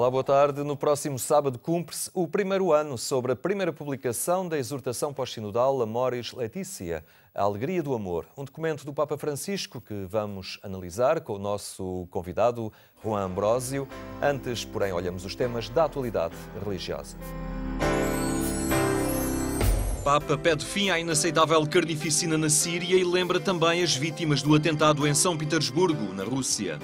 Olá, boa tarde. No próximo sábado cumpre-se o primeiro ano sobre a primeira publicação da exortação pós-sinodal Amoris Laetitia, a Alegria do Amor, um documento do Papa Francisco que vamos analisar com o nosso convidado Juan Ambrósio. Antes, porém, olhamos os temas da atualidade religiosa. O Papa pede fim à inaceitável carnificina na Síria e lembra também as vítimas do atentado em São Petersburgo, na Rússia.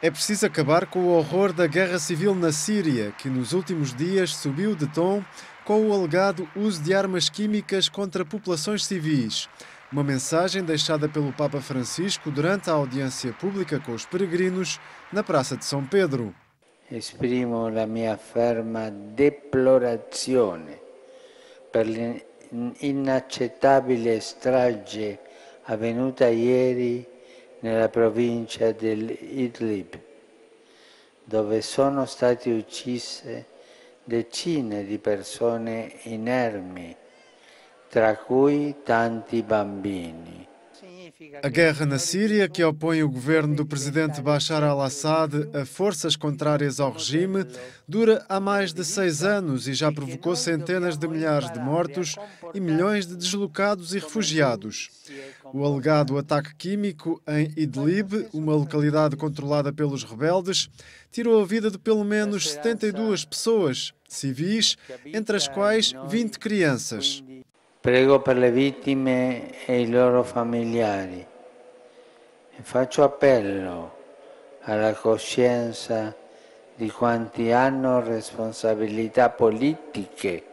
É preciso acabar com o horror da guerra civil na Síria, que nos últimos dias subiu de tom com o alegado uso de armas químicas contra populações civis. Uma mensagem deixada pelo Papa Francisco durante a audiência pública com os peregrinos na Praça de São Pedro. Esprimo la mia ferma deplorazione per l'inaccettabile strage avvenuta ieri nella provincia dell'Idlib, dove sono state uccise decine di persone inermi, tra cui tanti bambini. A guerra na Síria, que opõe o governo do presidente Bashar al-Assad a forças contrárias ao regime, dura há mais de 6 anos e já provocou centenas de milhares de mortos e milhões de deslocados e refugiados. O alegado ataque químico em Idlib, uma localidade controlada pelos rebeldes, tirou a vida de pelo menos 72 pessoas, civis, entre as quais 20 crianças. Prego per le vittime e i loro familiari e faccio appello alla coscienza di quanti hanno responsabilità politiche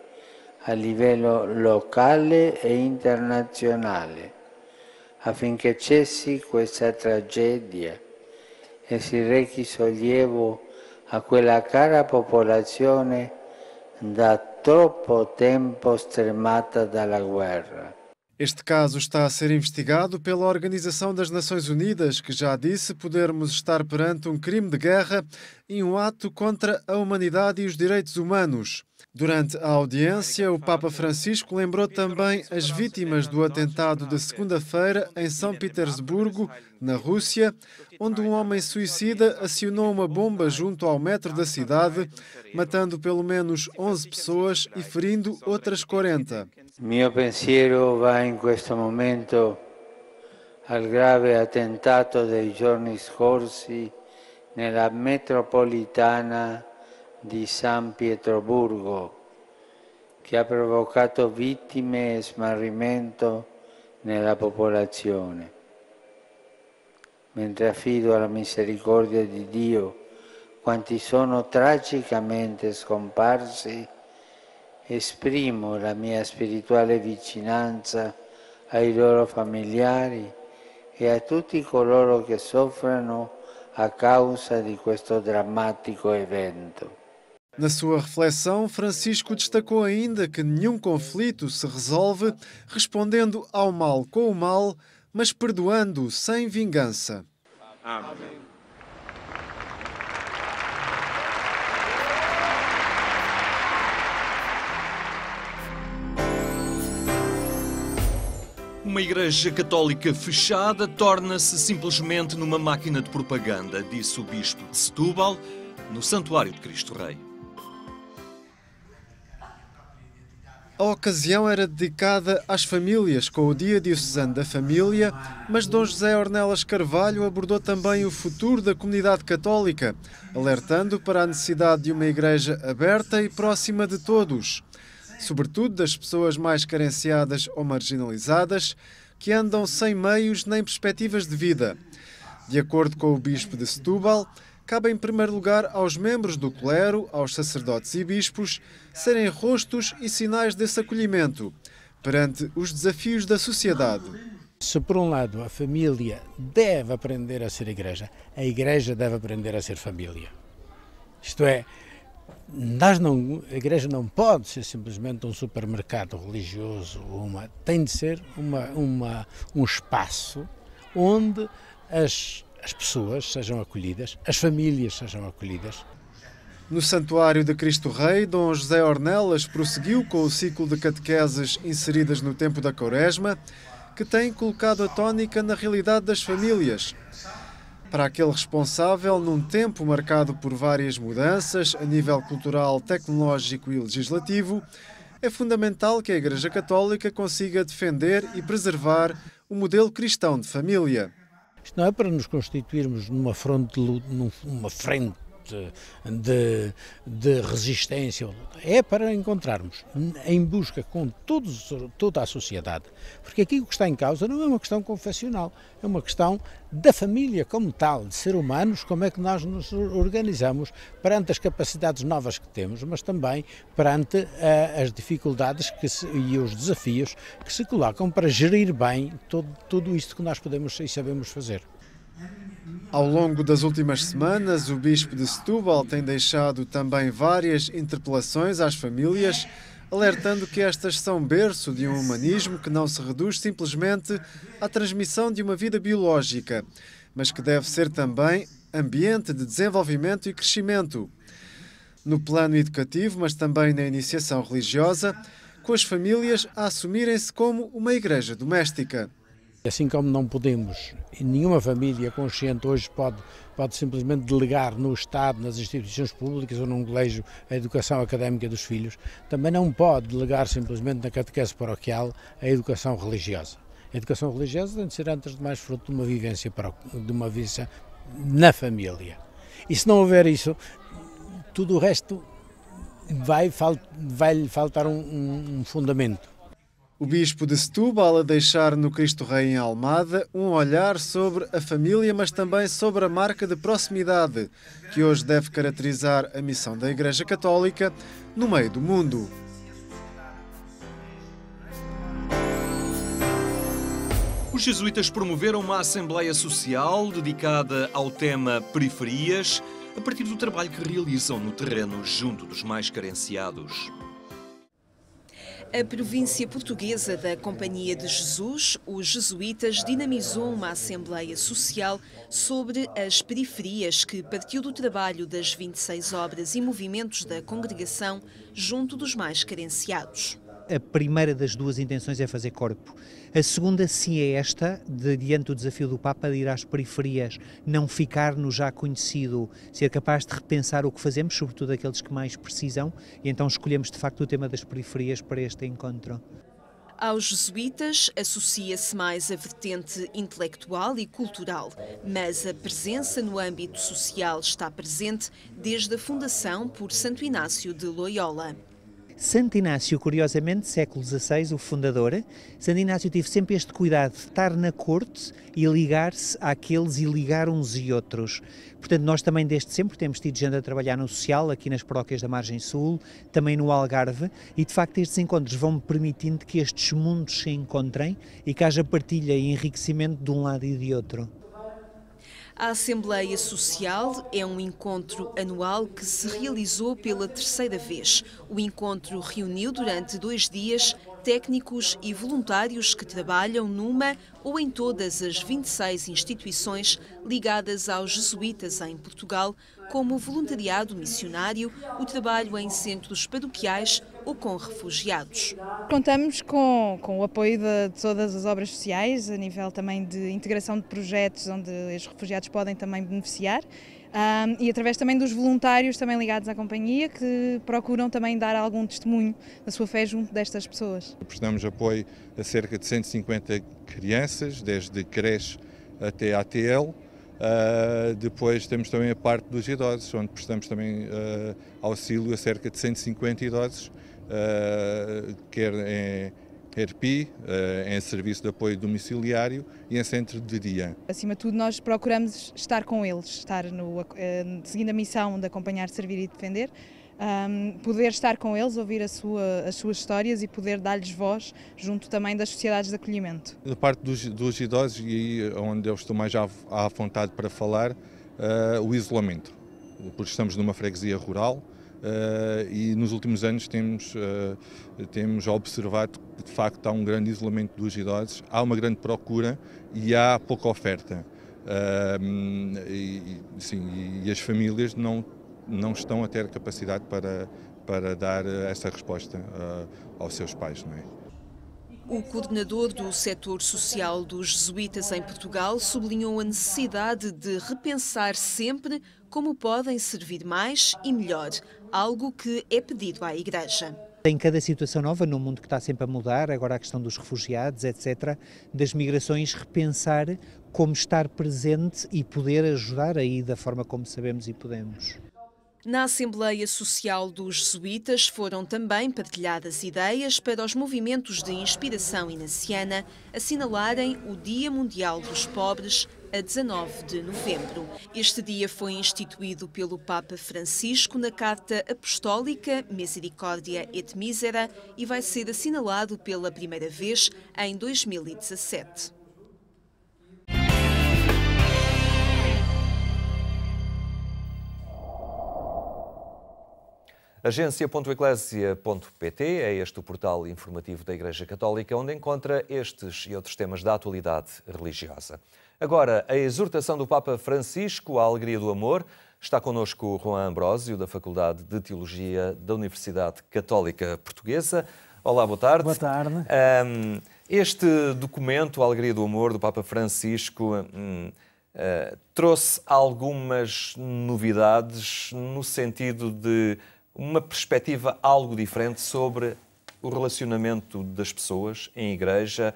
a livello locale e internazionale affinché cessi questa tragedia e si rechi sollievo a quella cara popolazione da troppo tempo stremata dalla guerra. Este caso está a ser investigado pela Organização das Nações Unidas, que já disse podermos estar perante um crime de guerra e um ato contra a humanidade e os direitos humanos. Durante a audiência, o Papa Francisco lembrou também as vítimas do atentado de segunda-feira em São Petersburgo, na Rússia, onde um homem suicida acionou uma bomba junto ao metro da cidade, matando pelo menos 11 pessoas e ferindo outras 40. Mio pensiero va in questo momento al grave attentato dei giorni scorsi nella metropolitana di San Pietroburgo, che ha provocato vittime e smarrimento nella popolazione. Mentre affido alla misericordia di Dio quanti sono tragicamente scomparsi, esprimo la mia spirituale vicinanza ai loro familiari e a tutti coloro che soffrono a causa di questo drammatico evento. Na sua reflexão, Francisco destacou ainda que nenhum conflito se resolve respondendo ao mal com o mal, mas perdoando sem vingança. Amém. Uma igreja católica fechada torna-se simplesmente numa máquina de propaganda, disse o bispo de Setúbal, no Santuário de Cristo Rei. A ocasião era dedicada às famílias, com o Dia Diocesano da Família, mas Dom José Ornelas Carvalho abordou também o futuro da comunidade católica, alertando para a necessidade de uma igreja aberta e próxima de todos, sobretudo das pessoas mais carenciadas ou marginalizadas, que andam sem meios nem perspectivas de vida. De acordo com o bispo de Setúbal, cabe em primeiro lugar aos membros do clero, aos sacerdotes e bispos, serem rostos e sinais desse acolhimento perante os desafios da sociedade. Se por um lado a família deve aprender a ser igreja, a igreja deve aprender a ser família. Isto é, a igreja não pode ser simplesmente um supermercado religioso, tem de ser um espaço onde as pessoas sejam acolhidas, as famílias sejam acolhidas. No Santuário de Cristo Rei, Dom José Ornelas prosseguiu com o ciclo de catequeses inseridas no tempo da Quaresma, que têm colocado a tónica na realidade das famílias. Para aquele responsável, num tempo marcado por várias mudanças a nível cultural, tecnológico e legislativo, é fundamental que a Igreja Católica consiga defender e preservar o modelo cristão de família. Isto não é para nos constituirmos numa frente de resistência, é para encontrarmos em busca com toda a sociedade, porque aqui o que está em causa não é uma questão confessional, é uma questão da família como tal, de ser humanos, como é que nós nos organizamos perante as capacidades novas que temos, mas também perante as dificuldades e os desafios que se colocam para gerir bem tudo isto que nós podemos e sabemos fazer. Ao longo das últimas semanas, o Bispo de Setúbal tem deixado também várias interpelações às famílias, alertando que estas são berço de um humanismo que não se reduz simplesmente à transmissão de uma vida biológica, mas que deve ser também ambiente de desenvolvimento e crescimento. No plano educativo, mas também na iniciação religiosa, com as famílias a assumirem-se como uma igreja doméstica. Assim como não podemos, e nenhuma família consciente hoje pode simplesmente delegar no Estado, nas instituições públicas ou num colégio a educação académica dos filhos, também não pode delegar simplesmente na catequese paroquial a educação religiosa. A educação religiosa tem de ser, antes de mais, fruto de uma vivência na família. E se não houver isso, tudo o resto vai-lhe faltar um fundamento. O Bispo de Setúbal a deixar no Cristo Rei em Almada um olhar sobre a família, mas também sobre a marca de proximidade que hoje deve caracterizar a missão da Igreja Católica no meio do mundo. Os jesuítas promoveram uma Assembleia Social dedicada ao tema periferias, a partir do trabalho que realizam no terreno junto dos mais carenciados. A província portuguesa da Companhia de Jesus, os jesuítas, dinamizou uma Assembleia Social sobre as periferias que partiu do trabalho das 26 obras e movimentos da congregação junto dos mais carenciados. A primeira das duas intenções é fazer corpo. A segunda, sim, é esta, diante do desafio do Papa de ir às periferias, não ficar no já conhecido, ser capaz de repensar o que fazemos, sobretudo aqueles que mais precisam, e então escolhemos de facto o tema das periferias para este encontro. Aos jesuítas associa-se mais a vertente intelectual e cultural, mas a presença no âmbito social está presente desde a fundação por Santo Inácio de Loyola. Santo Inácio, curiosamente, século XVI, o fundador, Santo Inácio teve sempre este cuidado de estar na corte e ligar-se àqueles e ligar uns e outros. Portanto, nós também desde sempre temos tido gente a trabalhar no social, aqui nas paróquias da Margem Sul, também no Algarve, e de facto estes encontros vão permitindo que estes mundos se encontrem e que haja partilha e enriquecimento de um lado e de outro. A Assembleia Social é um encontro anual que se realizou pela terceira vez. O encontro reuniu durante 2 dias técnicos e voluntários que trabalham numa ou em todas as 26 instituições ligadas aos jesuítas em Portugal, como o voluntariado missionário, o trabalho em centros paroquiais ou com refugiados. Contamos com o apoio de todas as obras sociais, a nível também de integração de projetos onde os refugiados podem também beneficiar. E através também dos voluntários também ligados à companhia que procuram também dar algum testemunho da sua fé junto destas pessoas. Prestamos apoio a cerca de 150 crianças, desde creche até ATL. Depois temos também a parte dos idosos, onde prestamos também auxílio a cerca de 150 idosos, quer em ERPI, em serviço de apoio domiciliário e em centro de dia. Acima de tudo, nós procuramos estar com eles, estar seguindo a missão de acompanhar, servir e defender, poder estar com eles, ouvir as suas histórias e poder dar-lhes voz junto também das sociedades de acolhimento. Da parte dos idosos, e onde eu estou mais à vontade para falar, o isolamento, porque estamos numa freguesia rural. E nos últimos anos temos observado que de facto há um grande isolamento dos idosos, há uma grande procura e há pouca oferta. E as famílias não estão a ter capacidade para dar essa resposta aos seus pais, não é? O coordenador do setor social dos jesuítas em Portugal sublinhou a necessidade de repensar sempre como podem servir mais e melhor, algo que é pedido à Igreja. Em cada situação nova, num mundo que está sempre a mudar, agora a questão dos refugiados, etc., das migrações, repensar como estar presente e poder ajudar aí da forma como sabemos e podemos. Na Assembleia Social dos Jesuítas foram também partilhadas ideias para os movimentos de inspiração inaciana assinalarem o Dia Mundial dos Pobres a 19 de novembro. Este dia foi instituído pelo Papa Francisco na Carta Apostólica Misericordia et Misera e vai ser assinalado pela primeira vez em 2017. Agência.eclésia.pt é este o portal informativo da Igreja Católica, onde encontra estes e outros temas da atualidade religiosa. Agora, a exortação do Papa Francisco à alegria do amor. Está connosco o Juan Ambrósio, da Faculdade de Teologia da Universidade Católica Portuguesa. Olá, boa tarde. Boa tarde. Este documento, a Alegria do Amor, do Papa Francisco, trouxe algumas novidades no sentido de uma perspectiva algo diferente sobre o relacionamento das pessoas em igreja,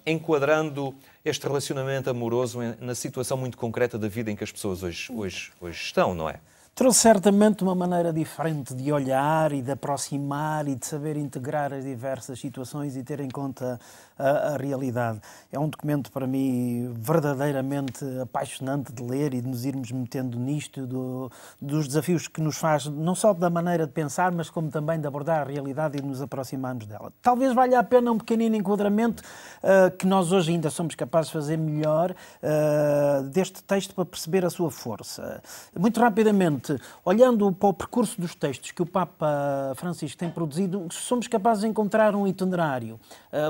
enquadrando este relacionamento amoroso na situação muito concreta da vida em que as pessoas hoje estão, não é? Trouxe certamente uma maneira diferente de olhar e de aproximar e de saber integrar as diversas situações e ter em conta a realidade. É um documento, para mim, verdadeiramente apaixonante de ler e de nos irmos metendo nisto, dos desafios que nos faz, não só da maneira de pensar, mas como também de abordar a realidade e de nos aproximarmos dela. Talvez valha a pena um pequenino enquadramento que nós hoje ainda somos capazes de fazer melhor deste texto para perceber a sua força. Muito rapidamente, olhando para o percurso dos textos que o Papa Francisco tem produzido, somos capazes de encontrar um itinerário.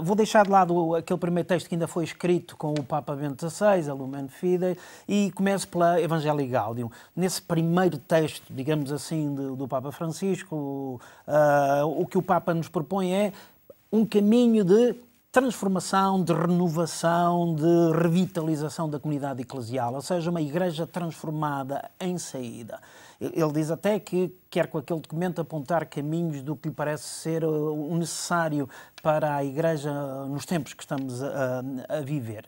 Vou deixar de lado aquele primeiro texto que ainda foi escrito com o Papa Bento XVI, a Lumen Fidei, e começo pela Evangelii Gaudium. Nesse primeiro texto, digamos assim, do Papa Francisco, o que o Papa nos propõe é um caminho de transformação, de renovação, de revitalização da comunidade eclesial, ou seja, uma igreja transformada em saída. Ele diz até que quer com aquele documento apontar caminhos do que lhe parece ser o necessário para a igreja nos tempos que estamos a viver.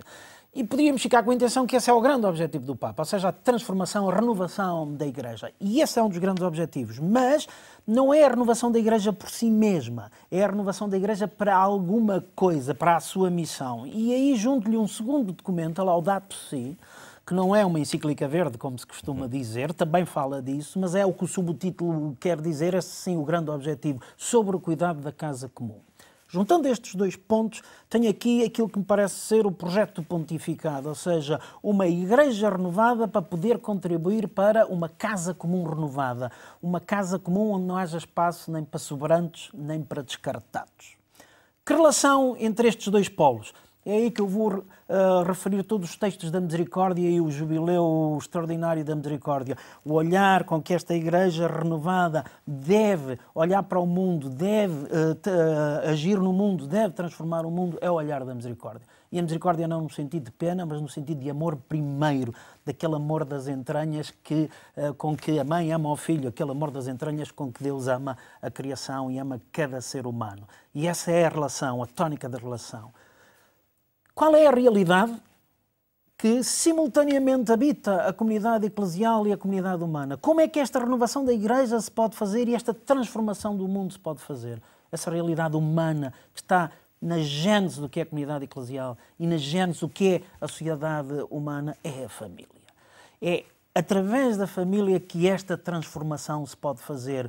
E podíamos ficar com a intenção que esse é o grande objetivo do Papa, ou seja, a transformação, a renovação da Igreja. E esse é um dos grandes objetivos. Mas não é a renovação da Igreja por si mesma, é a renovação da Igreja para alguma coisa, para a sua missão. E aí junto-lhe um segundo documento, a Laudato Si, que não é uma encíclica verde, como se costuma dizer, também fala disso, mas é o que o subtítulo quer dizer, é sim o grande objetivo, sobre o cuidado da casa comum. Juntando estes dois pontos, tenho aqui aquilo que me parece ser o projeto do pontificado, ou seja, uma igreja renovada para poder contribuir para uma casa comum renovada, uma casa comum onde não haja espaço nem para sobrantes, nem para descartados. Que relação entre estes dois polos? É aí que eu vou referir todos os textos da Misericórdia e o Jubileu Extraordinário da Misericórdia. O olhar com que esta Igreja renovada deve olhar para o mundo, deve agir no mundo, deve transformar o mundo, é o olhar da Misericórdia. E a Misericórdia não no sentido de pena, mas no sentido de amor primeiro, daquele amor das entranhas com que a mãe ama o filho, aquele amor das entranhas com que Deus ama a criação e ama cada ser humano. E essa é a relação, a tónica da relação. Qual é a realidade que simultaneamente habita a comunidade eclesial e a comunidade humana? Como é que esta renovação da Igreja se pode fazer e esta transformação do mundo se pode fazer? Essa realidade humana que está na gênese do que é a comunidade eclesial e na gênese do que é a sociedade humana é a família. É através da família que esta transformação se pode fazer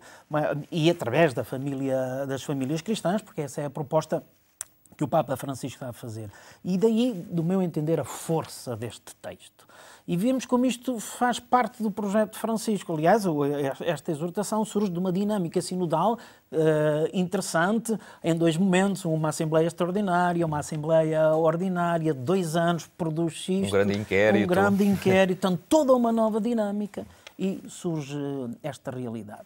e através das famílias cristãs, porque essa é a proposta que o Papa Francisco está a fazer. E daí, do meu entender, a força deste texto. E vemos como isto faz parte do projeto de Francisco. Aliás, esta exortação surge de uma dinâmica sinodal interessante, em dois momentos, uma Assembleia Extraordinária, uma Assembleia Ordinária, 2 anos, produz isto. Um grande inquérito. Então, toda uma nova dinâmica e surge esta realidade.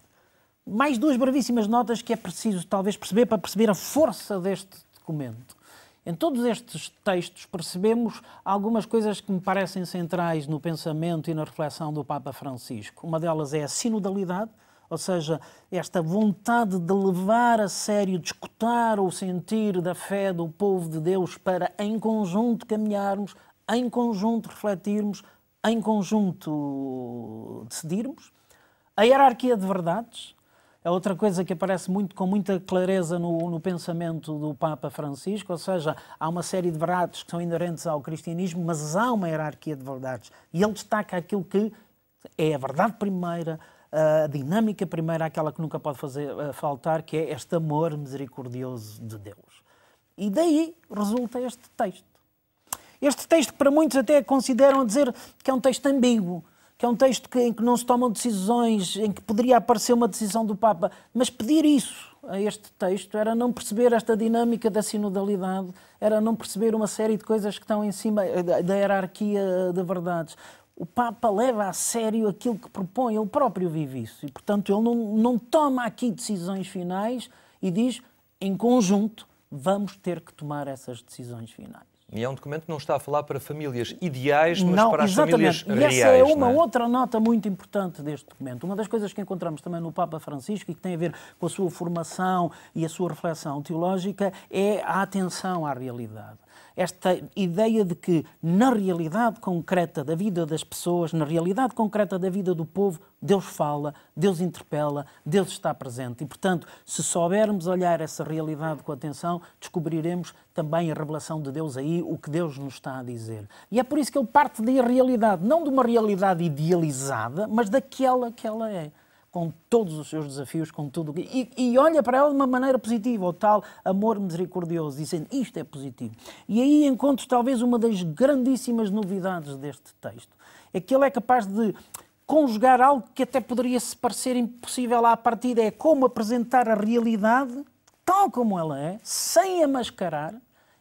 Mais 2 brevíssimas notas que é preciso, talvez, perceber para perceber a força deste documento. Em todos estes textos percebemos algumas coisas que me parecem centrais no pensamento e na reflexão do Papa Francisco. Uma delas é a sinodalidade, ou seja, esta vontade de levar a sério, de escutar o sentir da fé do povo de Deus para, em conjunto, caminharmos, em conjunto, refletirmos, em conjunto, decidirmos. A hierarquia de verdades é outra coisa que aparece com muita clareza no pensamento do Papa Francisco, ou seja, há uma série de verdades que são inerentes ao cristianismo, mas há uma hierarquia de verdades. E ele destaca aquilo que é a verdade primeira, a dinâmica primeira, aquela que nunca pode faltar, que é este amor misericordioso de Deus. E daí resulta este texto. Este texto que para muitos até consideram dizer que é um texto ambíguo, que é um texto em que não se tomam decisões, em que poderia aparecer uma decisão do Papa. Mas pedir isso a este texto era não perceber esta dinâmica da sinodalidade, era não perceber uma série de coisas que estão em cima da hierarquia de verdades. O Papa leva a sério aquilo que propõe, ele próprio vive isso. E, portanto, ele não toma aqui decisões finais e diz, em conjunto, vamos ter que tomar essas decisões finais. E é um documento que não está a falar para famílias ideais, mas não, para as famílias reais. E essa é uma outra nota muito importante deste documento. Uma das coisas que encontramos também no Papa Francisco e que tem a ver com a sua formação e a sua reflexão teológica é a atenção à realidade. Esta ideia de que, na realidade concreta da vida das pessoas, na realidade concreta da vida do povo, Deus fala, Deus interpela, Deus está presente. E, portanto, se soubermos olhar essa realidade com atenção, descobriremos também a revelação de Deus aí, o que Deus nos está a dizer. E é por isso que ele parte da realidade, não de uma realidade idealizada, mas daquela que ela é, com todos os seus desafios, com tudo. E olha para ela de uma maneira positiva, o tal amor misericordioso, dizendo isto é positivo. E aí encontro talvez uma das grandíssimas novidades deste texto. É que ele é capaz de conjugar algo que até poderia se parecer impossível à partida, é como apresentar a realidade tal como ela é, sem a mascarar,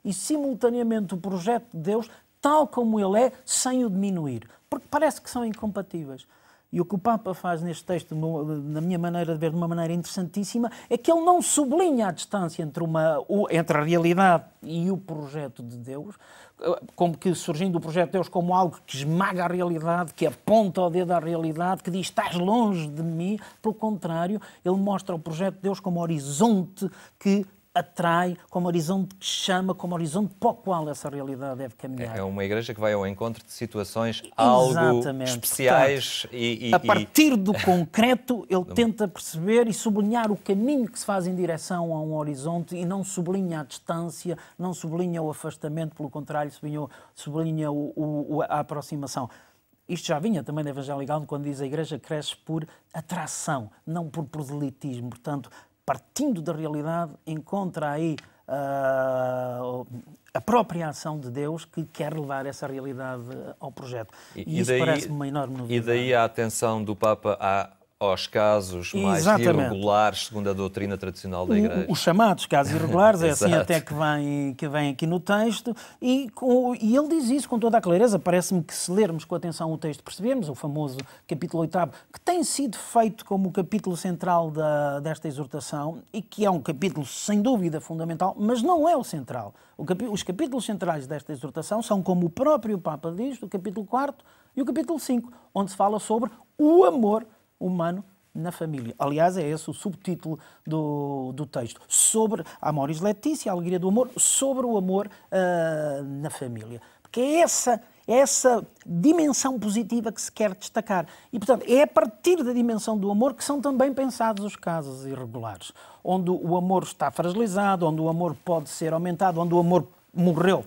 e simultaneamente o projeto de Deus tal como ele é, sem o diminuir. Porque parece que são incompatíveis. E o que o Papa faz neste texto, na minha maneira de ver, de uma maneira interessantíssima, é que ele não sublinha a distância entre a realidade e o projeto de Deus, como que surgindo o projeto de Deus como algo que esmaga a realidade, que aponta o dedo à realidade, que diz estás longe de mim. Pelo contrário, ele mostra o projeto de Deus como horizonte que atrai, como horizonte que chama, como horizonte para o qual essa realidade deve caminhar. É uma igreja que vai ao encontro de situações algo especiais. Portanto, a partir do concreto, ele tenta perceber e sublinhar o caminho que se faz em direção a um horizonte e não sublinha a distância, não sublinha o afastamento, pelo contrário, sublinha a aproximação. Isto já vinha também do Evangelho Gaudium, quando diz a igreja cresce por atração, não por proselitismo. Portanto, partindo da realidade, encontra aí a própria ação de Deus que quer levar essa realidade ao projeto. E isso parece-me uma enorme novidade. E daí a atenção do Papa aos casos mais irregulares, segundo a doutrina tradicional da Igreja. Os chamados casos irregulares, é assim até que vem aqui no texto, e ele diz isso com toda a clareza. Parece-me que se lermos com atenção o texto, percebemos o famoso capítulo 8º, que tem sido feito como o capítulo central desta exortação, e que é um capítulo sem dúvida fundamental, mas não é o central. Os capítulos centrais desta exortação são, como o próprio Papa diz, o capítulo 4º e o capítulo 5, onde se fala sobre o amor humano na família. Aliás, é esse o subtítulo do texto. Sobre Amoris Laetitia, a alegria do amor, sobre o amor na família. Porque é essa dimensão positiva que se quer destacar. E, portanto, é a partir da dimensão do amor que são também pensados os casos irregulares, onde o amor está fragilizado, onde o amor pode ser aumentado, onde o amor morreu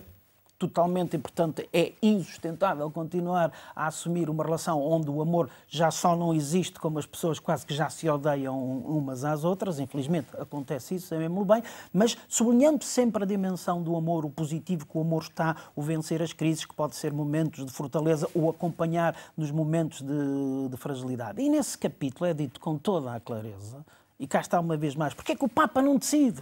totalmente, e, portanto, é insustentável continuar a assumir uma relação onde o amor já só não existe, como as pessoas quase que já se odeiam umas às outras. Infelizmente acontece isso, sabemos bem, mas sublinhando sempre a dimensão do amor, o positivo que o amor está, o vencer as crises, que pode ser momentos de fortaleza, ou acompanhar nos momentos de fragilidade. E nesse capítulo é dito com toda a clareza, e cá está uma vez mais, porque é que o Papa não decide?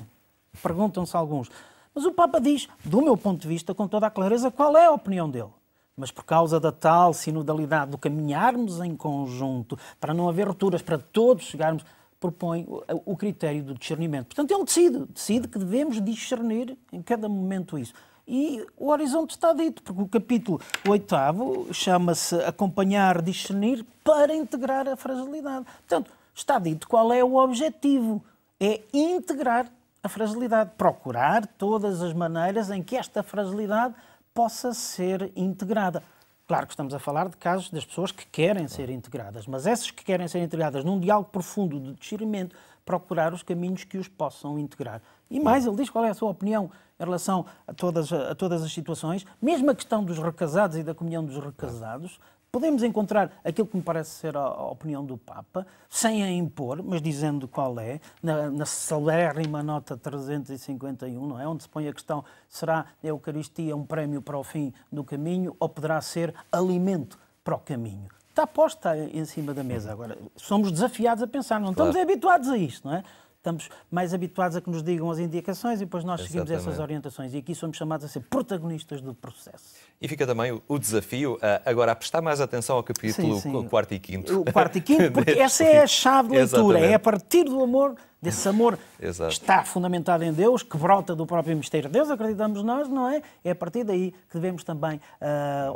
Perguntam-se alguns. Mas o Papa diz, do meu ponto de vista, com toda a clareza, qual é a opinião dele. Mas por causa da tal sinodalidade, do caminharmos em conjunto, para não haver rupturas, para todos chegarmos, propõe o critério do discernimento. Portanto, ele decide que devemos discernir em cada momento isso. E o horizonte está dito, porque o capítulo 8º chama-se Acompanhar, Discernir para integrar a fragilidade. Portanto, está dito qual é o objetivo. É integrar a fragilidade, procurar todas as maneiras em que esta fragilidade possa ser integrada. Claro que estamos a falar de casos das pessoas que querem ser integradas, mas essas que querem ser integradas num diálogo profundo de discernimento, procurar os caminhos que os possam integrar. E mais, ele diz qual é a sua opinião em relação a todas as situações, mesmo a questão dos recasados e da comunhão dos recasados. Podemos encontrar aquilo que me parece ser a opinião do Papa, sem a impor, mas dizendo qual é, na celérrima nota 351, não é? Onde se põe a questão, será a Eucaristia um prémio para o fim do caminho ou poderá ser alimento para o caminho? Está posta em cima da mesa. Agora, somos desafiados a pensar, não estamos habituados a isto, não é? Estamos mais habituados a que nos digam as indicações e depois nós seguimos essas orientações. E aqui somos chamados a ser protagonistas do processo. E fica também o desafio, agora, a prestar mais atenção ao capítulo 4 e 5. O 4 e 5, porque essa é a chave de leitura. Exatamente. É a partir do amor, desse amor Exato. que está fundamentado em Deus, que brota do próprio mistério de Deus, acreditamos nós, não é? É a partir daí que devemos também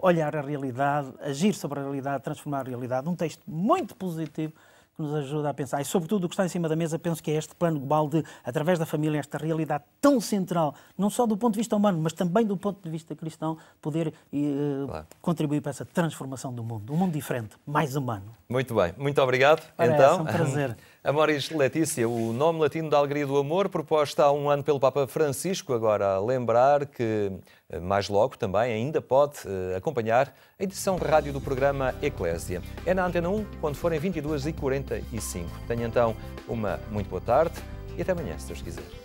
olhar a realidade, agir sobre a realidade, transformar a realidade. Um texto muito positivo, que nos ajuda a pensar. E, sobretudo, o que está em cima da mesa, penso que é este plano global de, através da família, esta realidade tão central, não só do ponto de vista humano, mas também do ponto de vista cristão, poder contribuir para essa transformação do mundo. Um mundo diferente, mais humano. Muito bem. Muito obrigado. Então, é um prazer. Amoris Laetitia, o nome latino da alegria do amor, proposto há um ano pelo Papa Francisco. Agora, a lembrar que mais logo também ainda pode acompanhar a edição de rádio do programa Eclésia. É na Antena 1, quando forem 22h45. Tenha então uma muito boa tarde e até amanhã, se Deus quiser.